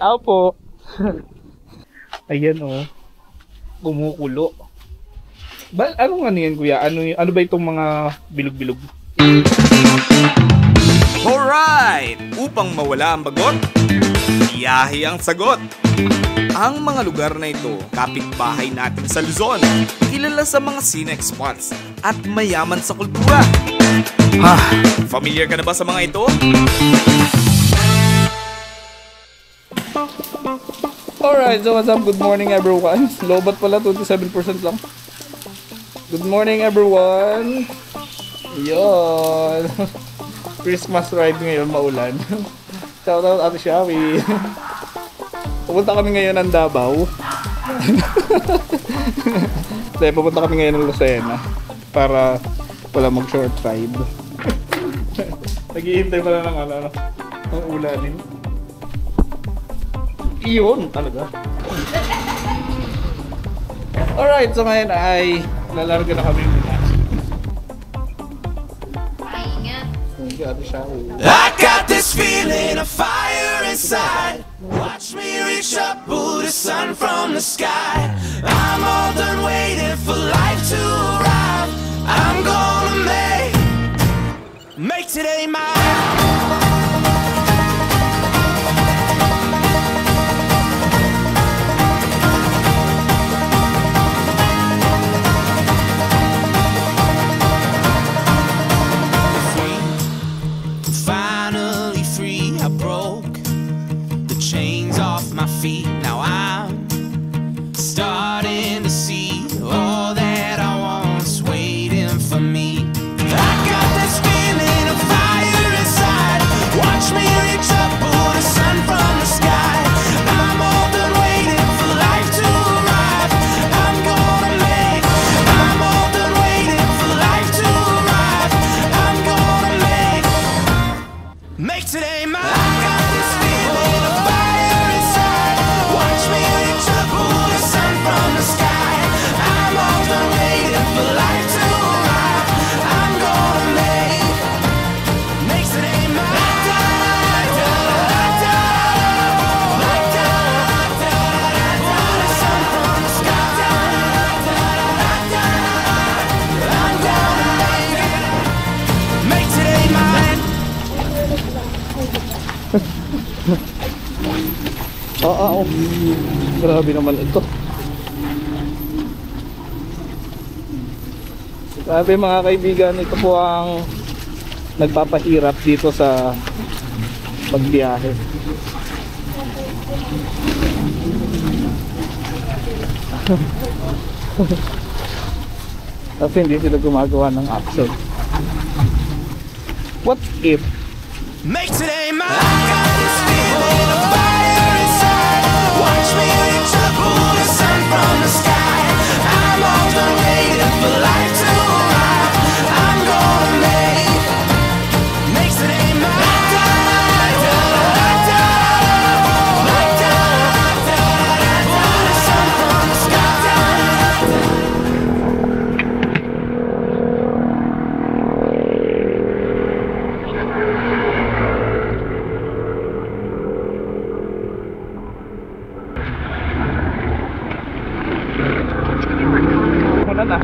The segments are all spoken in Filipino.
Tao po. Ayan oh. Kumukulo. Anong ano yan kuya? Ano ba itong mga bilog-bilog? Alright! Upang mawala ang bagot, biyahe ang sagot. Ang mga lugar na ito, kapitbahay natin sa Luzon, kilala sa mga scenic spots at mayaman sa kultura. Familiar ka na ba sa mga ito? Alright, so what's up? Good morning everyone. Lobat pala, 27% lang. Good morning everyone. Yon. Christmas ride ngayon, maulan. Shoutout Ate Shawi. Pupunta kami ngayon ng Davao. Pupunta kami ngayon ng Lucena para wala mag-short ride. Naghihintay pala ng ulanin. Iyon talaga. Alright, so ngayon ay lalarga na kami muna. I got this feeling of fire inside. Watch me reach up, pull the sun from the sky. I'm all done waiting for life to arrive. I'm gonna make today mine. Feet. Now I'm starting to see all that I want's waiting for me. I got this feeling of fire inside. Watch me reach up, pull the sun from the sky. I'm all done waiting for life to arrive. I'm all done waiting for life to arrive. I'm gonna make today mine. I got this feeling of fire. Oo. Grabe naman ito. Grabe mga kaibigan, ito po ang nagpapahirap dito sa pagbiyahe. Kasi hindi sila gumagawa ng action. What if make today mine? I got this feeling of fire inside. Watch me reach up, pull the sun from the sky. I'm all done waiting for life to arrive. I'm gonna make today mine. Pull the sun from the sky. na.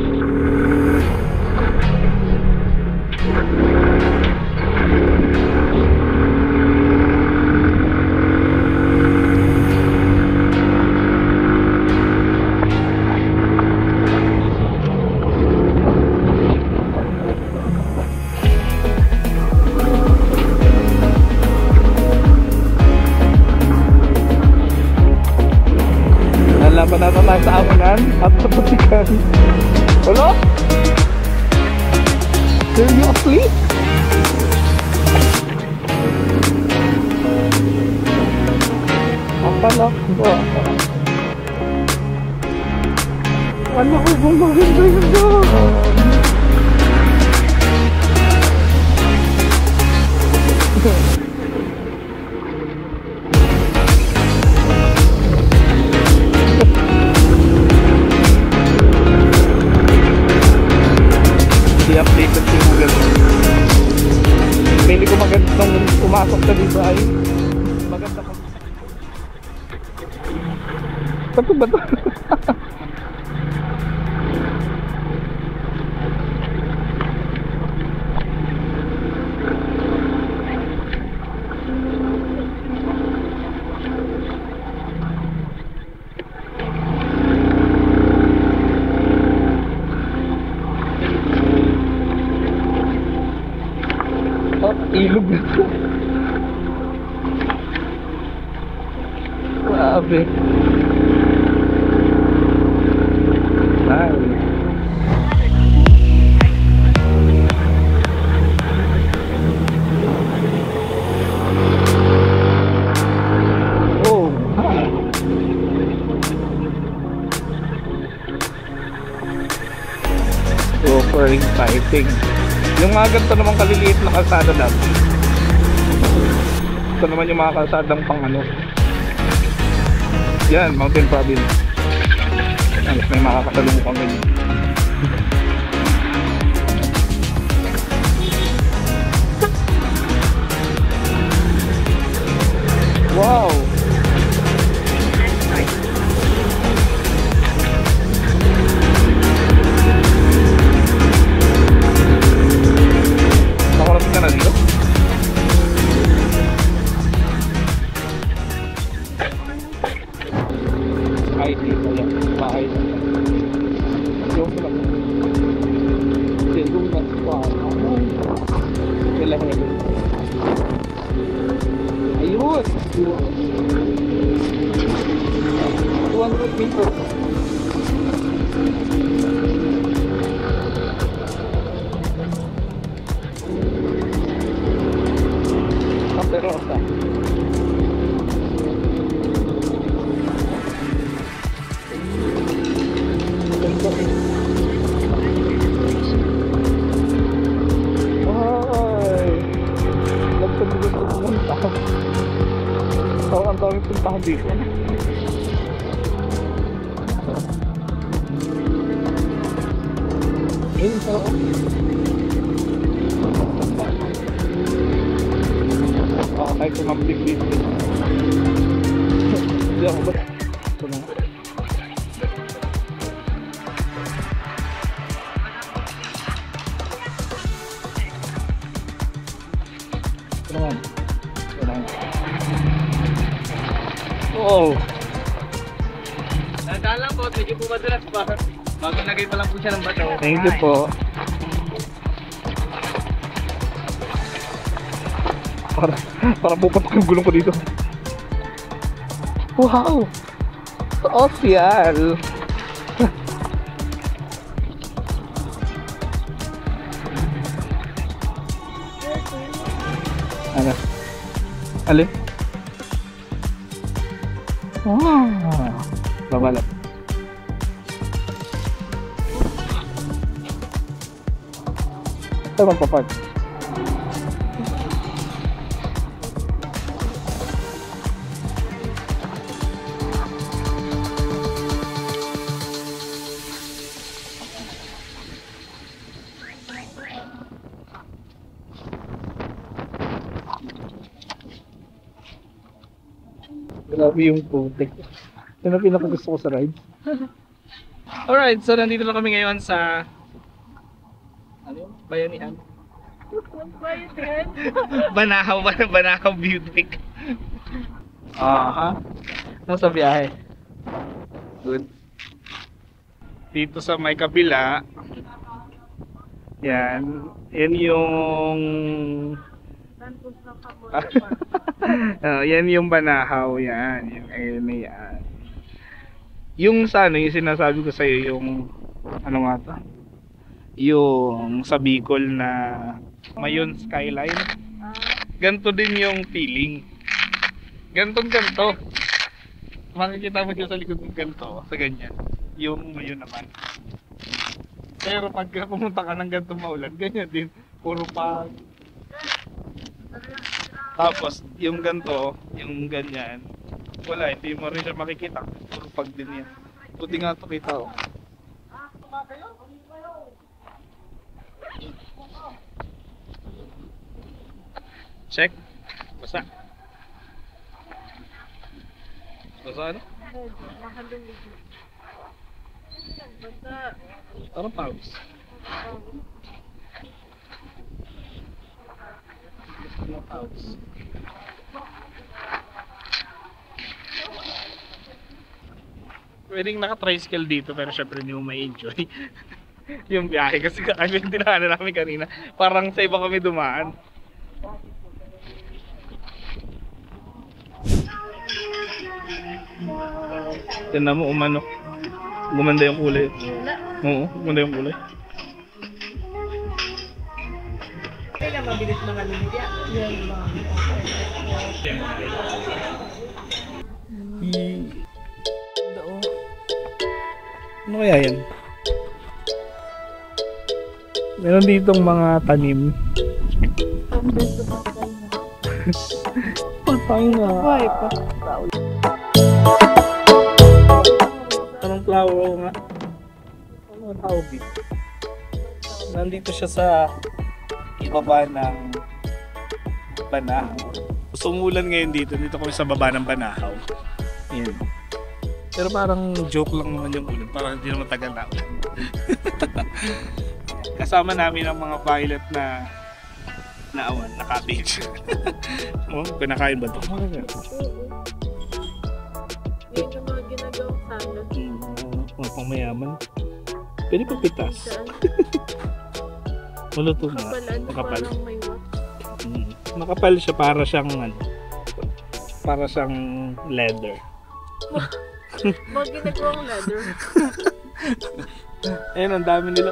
Nalaman natin tayo sa amunan at sa patikan. Hello? Seriously? Apalak ba? Ano ko bang maganda yun doon? I-updated si Google. Pili ko maganda nung pumasok sa dito ay maganda ko. Bato ba to? Oh, ilog na to. Grabe. Nice. Oh, super exciting. Yung mga ganito naman kaliliit na kalsada lang. Ito naman yung mga kalsadang pang ano. Yan, Mountain Province. Alas may makakasalubong kang ganyan. Wow! Nakarating ka na dito? Ay, dito yan. Bahay na yan. Yung pala. Yung na. Wow. Kailan nga yun. Ayun! 200 meters. Caperosa. Ang daming puntahan dito. Ayun, sarap. Kahit sumambig dito. Hindi ako ba? Ito na. Ito naman. Ito naman. Oh. Tandaan lang po, medyo po madalas pa. Bago lagay pa lang po siya ng bato. Thank you po. Para pupatok yung gulong ko dito. Wow! Social! Ano? Alin? Wow! Babalap. Ito magpapark. Grabe yung putik. Yun ang pinakagusto ko sa ride. Alright, so nandito na kami ngayon sa Bayanihan. Banahaw, Banahaw Beauty. Aha. Ano sa biyahe? Good. Dito sa may kabila. Yan. Yan yung yan yung Banahaw yan. Yung ayun na yan. Yung sa ano, yung sinasabi ko sa iyo, yung ano nga to? Yung sa Bicol na Mayon Skyline. Ganto din yung feeling. Ganto. Makikita mo siya sa likod ng ganto, sa ganyan. Yung Mayon naman. Pero pag pumunta ka ng ganto maulan, ganyan din. Puro pag. Tapos yung ganto, yung ganyan, wala, hindi mo rin siya makikita. Puro pag din yan. Buti nga ito kita oh. Check. Basta. So, sa ano? Parang paus. Paus. Pwedeng naka-tricycle dito pero syempre hindi mo ma-enjoy yung biyahe kasi kami dinaanan namin kanina. Parang sa iba kami dumaan. Tignan mo umano. Gumanda yung kulay. Oo, gumanda yung kulay. Kaya mabilis mga lumpia. Ano kaya yan? Meron ditong mga tanim. Patay na. Ay, pa. Anong flower nga? Ano tawag dito? Nandito siya sa ibaba ng Banahaw. Sumulan ngayon dito. Dito kami sa baba ng Banahaw. Ayan. Pero parang joke lang naman yung ulan. Parang hindi naman tagal na ulan. Kasama namin ang mga violet na awan, na cabbage. Oh, pinakain ba ito? Yun yung mga ginagawang salad. Mga pangmayaman. Pwede pa pitas. Maluto na. Makapal. Makapal siya para siyang para siyang leather. Mga ginagawang leather. Ayun, ang dami nila.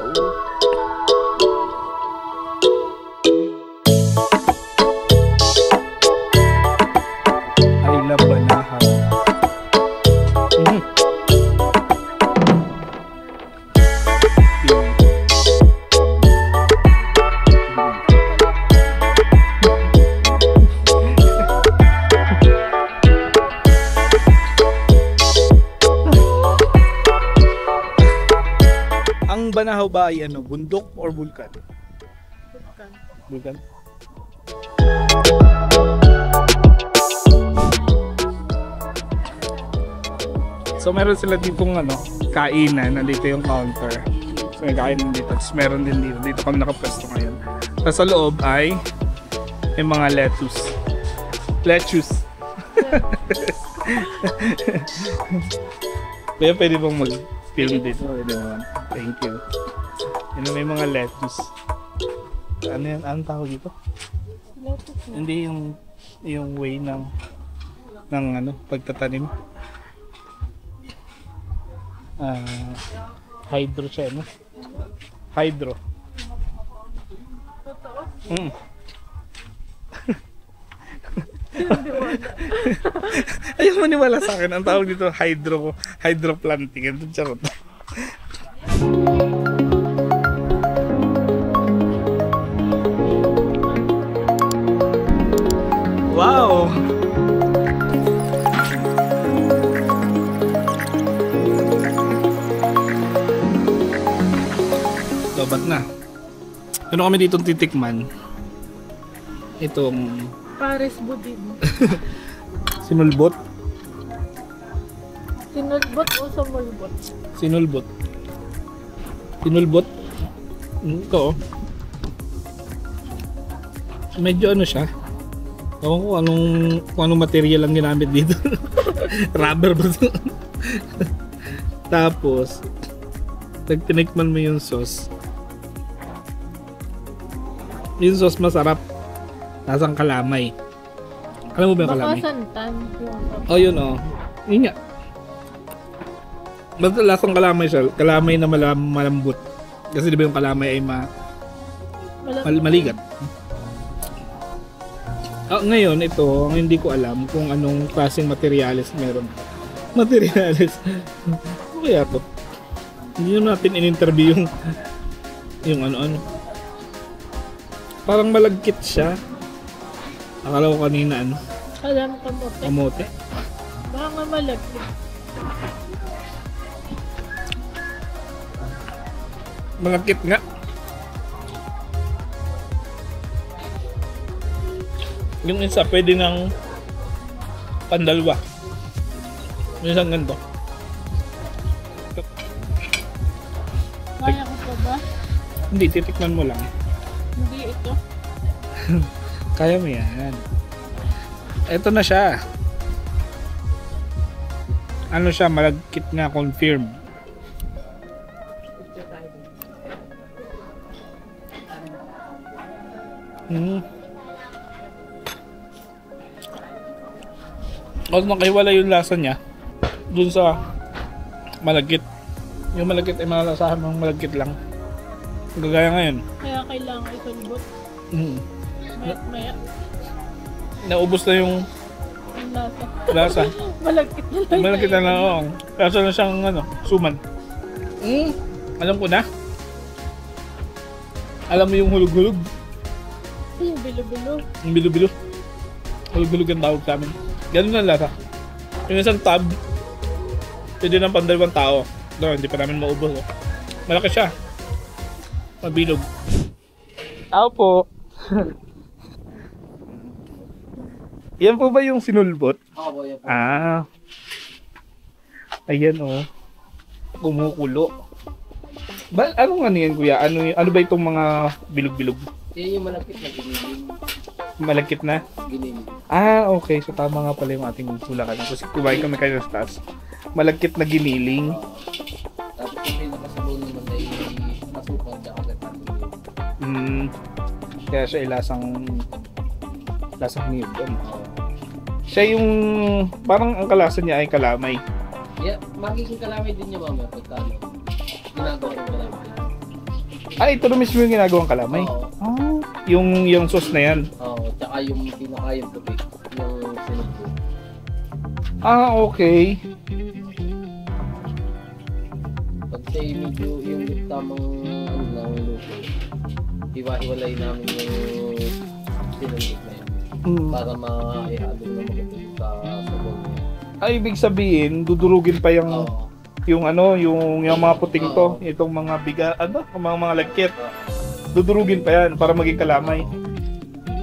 I love Banahaw. Ang Banahaw ba ay ano, bundok or bulkan? Bulkan. So meron sila ditong kainan, nandito yung counter. So may kainan dito, tapos meron din dito. Dito kami nakapwesto ngayon. Tapos sa loob ay may mga lettuce. Kaya pwede bang mag-film dito? Thank you. Yun, may mga lettuce. Ano yan? Anong tawag dito? Hindi yung way ng pagtatanim. Hydro siya, no? Hydro. Ayaw maniwala sa akin. Ang tawag dito, hydroplanting. Ito, charot. Wow! Lobat na. Ano kami dito titikman? Itong Pares budin. sinulbot. Sinulbot o sumulbot? Sinulbot. Ito. Medyo siya. Ewan ko kung anong material ang ginamit dito. Rubber ba ito? Tapos tinikman mo yung sauce. Yung sauce masarap. Lasang kalamay. Alam mo ba yung kalamay? Baka santan. Oh, yun Yun nga. Basta lasang kalamay siya. Kalamay na malambot. Kasi di ba yung kalamay ay maligat. Ngayon, ito, ang hindi ko alam kung anong klaseng materials meron. Materials? Ano kaya to? Hindi natin in-interview yung ano-ano. Parang malagkit siya. Akala ko kanina Alam kamote. Kamote. Baka nga malagkit. Malagkit nga. Yung isa pwede ng pandalwa. May isang ganito. Kaya ko pa ba? Hindi, titikman mo lang. Hindi ito. Kaya mo yan. Ito na siya. Ano siya, malagkit nga, confirm. Kasi nakahiwala yung lasa niya dun sa malagkit. Yung malagkit ay malalasahan ng malagkit lang. Gagaya ngayon. Kaya kailangan isulbot. Maya. Naubos na yung Ang lasa. lasa. Malagkit na lang. Malagkit na lang, oo. Lasa na siyang suman. Alam ko na. Alam mo yung hulog-hulog? Yung bilo-bilo. Yung bilo-bilo. Hulog-hulog ang tawag sa amin. Ganun na lasa. Yung isang tab, pwede ng pandalawang tao. Doon, hindi pa namin maubos. Oh. Malaki siya. Mabilog. Tao po. Yan po ba yung sinulbot? Oo, yan po. Ayan oh. Kumukulo. Anong ano yan kuya? Ano ba itong mga bilog-bilog? Yan yung malapit na giniling. Malagkit na? Giniling. Okay. So tama nga pala yung ating hulakan. Kasi kumain kami kayo sa taas. Malagkit na giniling. Tapos yung pinakasabaw naman ay masukal tsaka gatan. Kaya siya ay lasang niyog. Siya yung parang ang kalasa niya ay kalamay. Yeah, magiging kalamay din niya mamaya pagka ginagawa yung kalamay. Ito na mismo yung ginagawang kalamay. Oo. Yung sauce na yan. Oo, tsaka yung pinakayang puti. Yung sinubo. Okay. Pag say medyo yung tamang luto, hiwa-hiwalay namin yung sinunod na yun. Para maihalo na maganda sa sabaw niya. Ibig sabihin, dudurugin pa yung Oo. yung mga puting to, itong mga mga lagkit. Dudurugin pa yan para maging kalamay.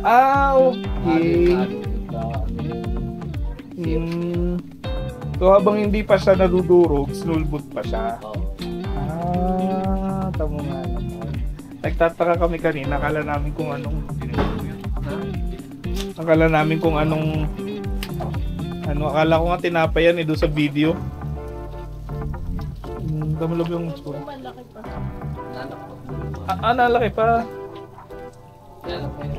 Okay. So habang hindi pa siya nadudurog, sinulbot pa siya. Tama nga naman. Nagtataka kami kanina, akala namin kung anong akala ko nga tinapayan doon sa video. Damulog yung spoon. Malaki pa. Nanak po. Nalaki pa. Yan, kaya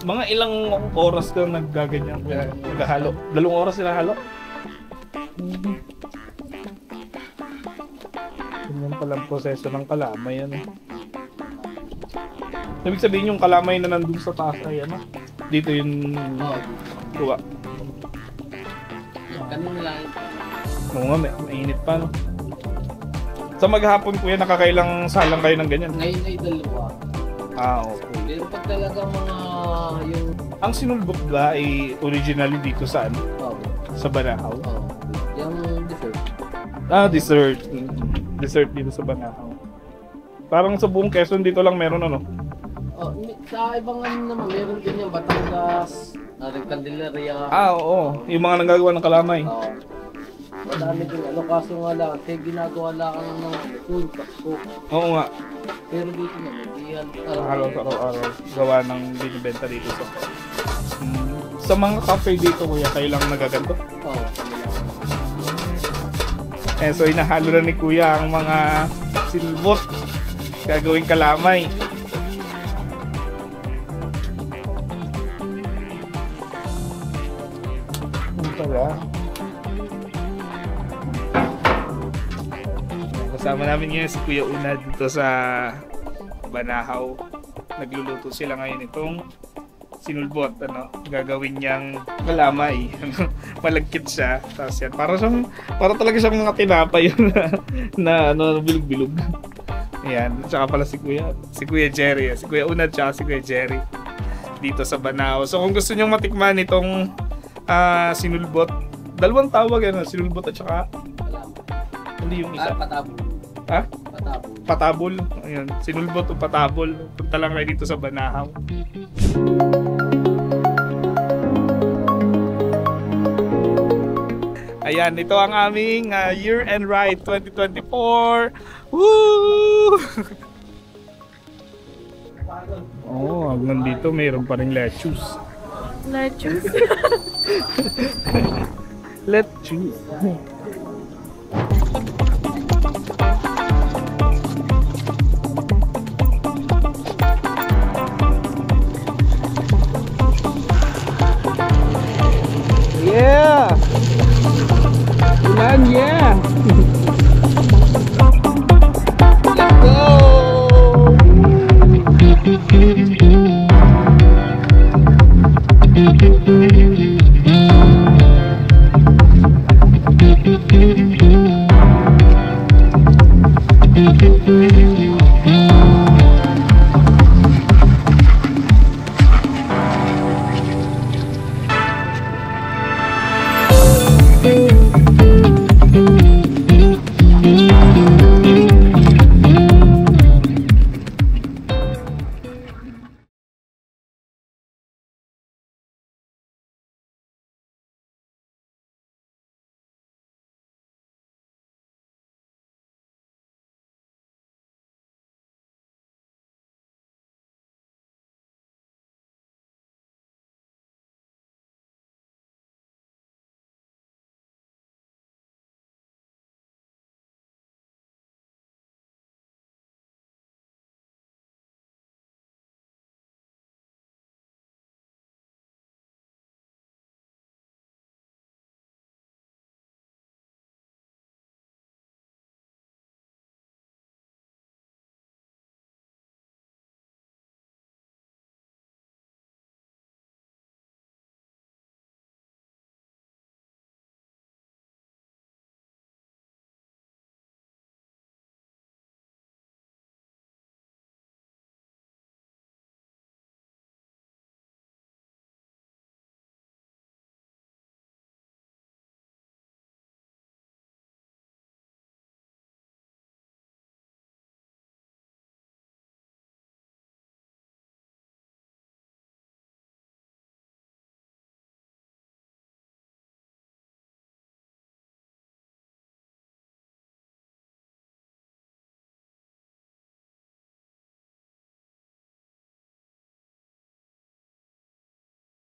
Mga ilang oras ka naggaganyan, naghahalo? 2 oras sila halo? Ganyan pala ang proseso ng kalamay. Ibig sabihin yung kalamay na nandun sa taas ay dito yung kuha. Kanina lang. Oo nga, mainit pa no. Sa maghapon kuya, nakakailang salang kayo ng ganyan? Ngayon ay 2. Okay. Pero pag talagang mga yung... Ang sinulbot ba ay originally dito sa sa Banahaw? Yung dessert. Dessert. Dessert dito sa Banahaw. Parang sa buong Quezon dito lang meron Sa ibang naman, meron din yung Batangas, Candelaria. Oo. Yung mga nanggagawa ng kalamay. Madami din kaso nga lang, kaya ginagawa lang ng food, cook. Oo nga. Pero dito naman, Araw-araw gawa ng binibenta dito sa mga cafe dito kuya, kayo lang nagaganto? So inahalo na ni kuya ang mga sinulbot gagawing kalamay. Kasama namin ngayon si Kuya Una dito sa Banahaw. Nagluluto sila ngayon itong sinulbot. Gagawin niyang kalamay. Malagkit siya. Tapos yan. Para talaga siyang mga tinapay na bilog-bilog. Ayan. Tsaka pala si Kuya Jerry. Si Kuya Una tsaka si Kuya Jerry dito sa Banahaw. So kung gusto niyong matikman itong sinulbot, 2 tawag sinulbot at tsaka hindi yung isa. Patabol. Patabol. Ayan, sinulbot o patabol. Punta lang kayo dito sa Banahaw. Ayan, ito ang aming year-end ride 2024. Woo! Oh, hanggang dito mayroon pa rin lettuce. Lettuce. Lettuce.